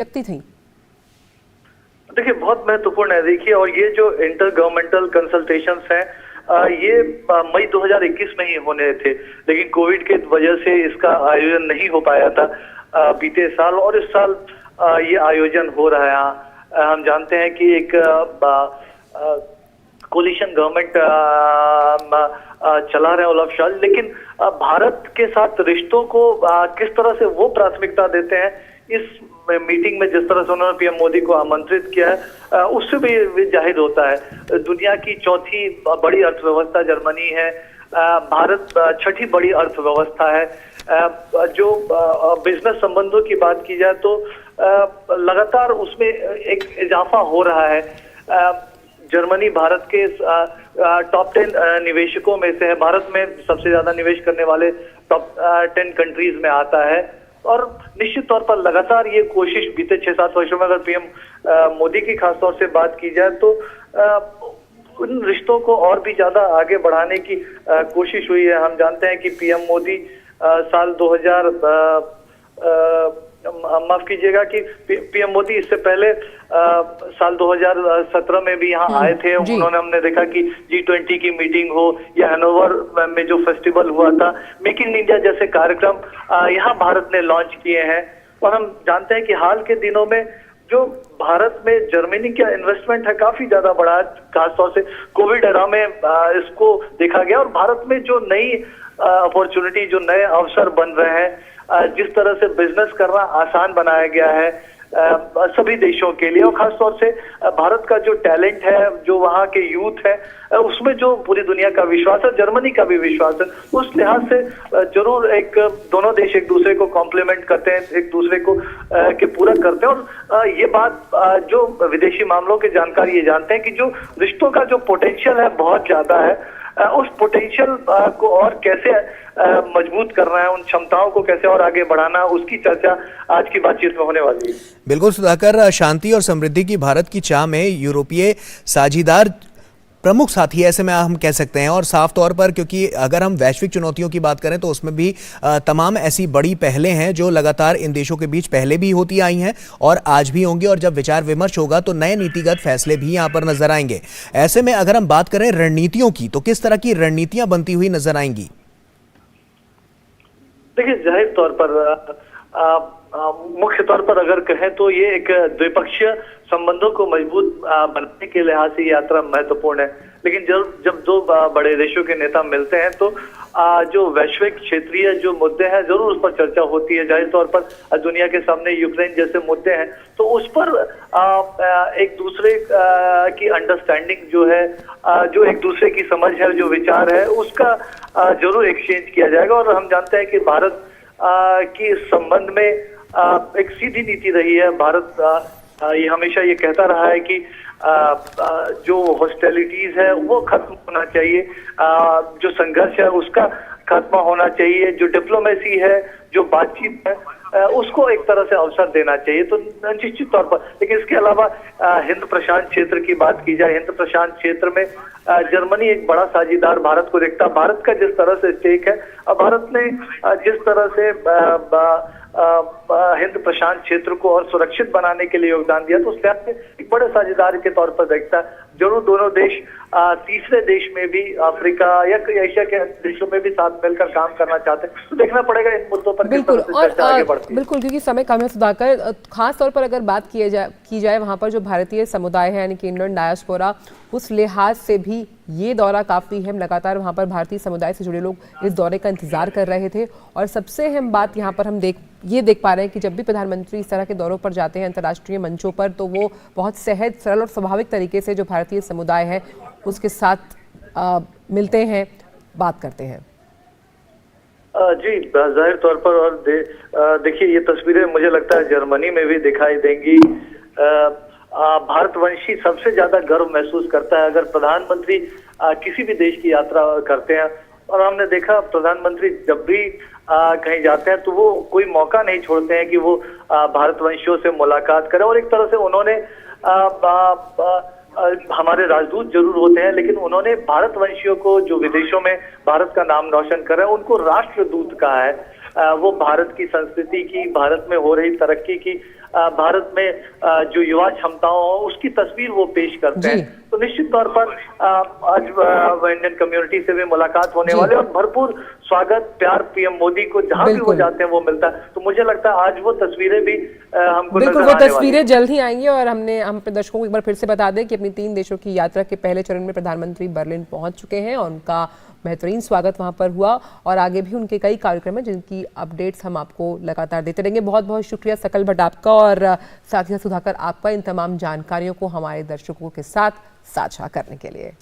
व्यक्ति थी? देखिए, बहुत महत्वपूर्ण है। देखिए, और ये जो इंटर गवर्नमेंटल कंसल्टेशंस हैं, ये मई 2021 में ही होने थे, लेकिन कोविड के वजह से इसका आयोजन नहीं हो पाया था बीते साल, और इस साल ये आयोजन हो रहा है। हम जानते हैं कि एक कोलिशन गवर्नमेंट चला रहे हैं ओलाफ स्कॉल्ज, लेकिन भारत के साथ रिश्तों को किस तरह से वो प्राथमिकता देते हैं, इस मीटिंग में जिस तरह से उन्होंने पीएम मोदी को आमंत्रित किया है, उससे भी जाहिर होता है। दुनिया की चौथी बड़ी अर्थव्यवस्था जर्मनी है, भारत छठी बड़ी अर्थव्यवस्था है। जो बिजनेस संबंधों की बात की जाए तो लगातार उसमें एक इजाफा हो रहा है। जर्मनी भारत के टॉप 10 निवेशकों में से है, भारत में सबसे ज्यादा निवेश करने वाले टॉप 10 कंट्रीज में आता है, और निश्चित तौर पर लगातार ये कोशिश बीते 6-7 वर्षों में, अगर पीएम मोदी की खासतौर से बात की जाए तो उन रिश्तों को और भी ज्यादा आगे बढ़ाने की कोशिश हुई है। हम जानते हैं कि पीएम मोदी साल 2000 माफ कीजिएगा कि पीएम मोदी इससे पहले साल 2017 में भी यहाँ आए थे। उन्होंने, हमने देखा कि G20 की मीटिंग हो या हैनोवर में जो फेस्टिवल हुआ था, मेक इन इंडिया जैसे कार्यक्रम यहाँ भारत ने लॉन्च किए हैं। और हम जानते हैं कि हाल के दिनों में जो भारत में जर्मनी का इन्वेस्टमेंट है काफी ज्यादा बढ़ा है, खासतौर से कोविड एरा में इसको देखा गया। और भारत में जो नई अपॉर्चुनिटी, जो नए अवसर बन रहे हैं, जिस तरह से बिजनेस करना आसान बनाया गया है सभी देशों के लिए, और खासतौर से भारत का जो टैलेंट है, जो वहाँ के यूथ है, उसमें जो पूरी दुनिया का विश्वास है, जर्मनी का भी विश्वास है, उस लिहाज से जरूर एक दोनों देश एक दूसरे को कॉम्प्लीमेंट करते हैं, एक दूसरे को के पूरक करते हैं। और ये बात जो विदेशी मामलों के जानकार ये जानते हैं कि जो रिश्तों का जो पोटेंशियल है बहुत ज्यादा है, उस पोटेंशियल को और कैसे मजबूत करना है, उन क्षमताओं को कैसे और आगे बढ़ाना, उसकी चर्चा आज की बातचीत में होने वाली है। बिल्कुल सुधाकर, शांति और समृद्धि की भारत की चाह में यूरोपीय साझीदार प्रमुख साथी ऐसे में हम कह सकते हैं, और साफ तौर पर क्योंकि अगर हम वैश्विक चुनौतियों की बात करें तो उसमें भी तमाम ऐसी बड़ी पहलें हैं जो लगातार इन देशों के बीच पहले भी होती आई हैं और आज भी होंगी, और जब विचार विमर्श होगा तो नए नीतिगत फैसले भी यहाँ पर नजर आएंगे। ऐसे में अगर हम बात करें रणनीतियों की, तो किस तरह की रणनीतियां बनती हुई नजर आएंगी? देखिए, जाहिर तौर पर मुख्य तौर पर अगर कहें तो ये एक द्विपक्षीय संबंधों को मजबूत बनाने के लिहाज से यात्रा महत्वपूर्ण है। लेकिन जब दो बड़े देशों के नेता मिलते हैं तो जो वैश्विक क्षेत्रीय जो मुद्दे हैं जरूर उस पर चर्चा होती है। जाहिर तौर पर दुनिया के सामने यूक्रेन जैसे मुद्दे हैं तो उस पर एक दूसरे की अंडरस्टैंडिंग जो है, जो एक दूसरे की समझ है, जो विचार है, उसका जरूर एक्सचेंज किया जाएगा। और हम जानते हैं कि भारत की इस संबंध में एक सीधी नीति रही है। भारत ये हमेशा ये कहता रहा है कि जो हॉस्टिलिटीज है वो खत्म होना चाहिए, जो संघर्ष है उसका खात्मा होना चाहिए, जो डिप्लोमेसी है, जो बातचीत है, उसको एक तरह से अवसर देना चाहिए। तो निश्चित तौर पर, लेकिन इसके अलावा हिंद प्रशांत क्षेत्र की बात की जाए, हिंद प्रशांत क्षेत्र में जर्मनी एक बड़ा साझीदार भारत को देखता। भारत का जिस तरह से स्टेक है, भारत ने जिस तरह से हिंद प्रशांत क्षेत्र को और सुरक्षित बनाने के लिए योगदान दिया, तो उस लिहाज से एक बड़े साझेदार के तौर पर देखता है। जरूर दोनों देश तीसरे देश में भी, अफ्रीका या एशिया के देशों में भी साथ मिलकर काम करना चाहते हैं। तो देखना पड़ेगा इन मुद्दों पर किस तरह से चर्चा आगे बढ़ती है। बिल्कुल, क्योंकि समय कम है सुधाकर, खास तौर पर अगर बात की जाए वहाँ पर जो भारतीय समुदाय है यानी कि इंडियन डायस्पोरा, उस लिहाज से भी ये दौरा काफ़ी है। लगातार वहाँ पर भारतीय समुदाय से जुड़े लोग इस दौरे का इंतजार कर रहे थे, और सबसे अहम बात यहाँ पर हम देख पा रहे हैं कि जब भी प्रधानमंत्री इस तरह के दौरों पर जाते हैं अंतर्राष्ट्रीय मंचों पर, तो वो बहुत सहज, सरल और स्वाभाविक तरीके से जो भारतीय समुदाय है उसके साथ मिलते हैं, बात करते हैं। जी, जाहिर तौर पर। और देखिए, ये तस्वीरें मुझे लगता है जर्मनी में भी दिखाई देंगी। भारतवंशी सबसे ज्यादा गर्व महसूस करता है अगर प्रधानमंत्री किसी भी देश की यात्रा करते हैं। और हमने देखा प्रधानमंत्री जब भी कहीं जाते हैं तो वो कोई मौका नहीं छोड़ते हैं कि वो भारतवंशियों से मुलाकात करें। और एक तरह से उन्होंने हमारे राजदूत जरूर होते हैं, लेकिन उन्होंने भारतवंशियों को जो विदेशों में भारत का नाम रोशन कर रहे हैं उनको राष्ट्रदूत कहा है। वो भारत की संस्कृति की, भारत में हो रही तरक्की की भारत में जो युवा क्षमताओं हो उसकी तस्वीर वो पेश करते हैं। तो निश्चित तौर पर आज इंडियन कम्युनिटी से भी मुलाकात होने वाले और भरपूर स्वागत प्यार पीएम मोदी को जहां भी वो जाते हैं वो मिलता है। तो मुझे लगता है आज वो तस्वीरें भी हमको बिल्कुल वो तस्वीरें जल्द ही आएंगी। और हम अपने दर्शकों को एक बार फिर से बता दें कि अपनी 3 देशों की यात्रा के पहले चरण में प्रधानमंत्री बर्लिन पहुंच चुके हैं और उनका बेहतरीन स्वागत वहां पर हुआ और आगे भी उनके कई कार्यक्रम हैं जिनकी अपडेट्स हम आपको लगातार देते रहेंगे। बहुत बहुत शुक्रिया सकल भट्ट आपका और साथ ही सुधाकर आपका इन तमाम जानकारियों को हमारे दर्शकों के साथ साझा करने के लिए।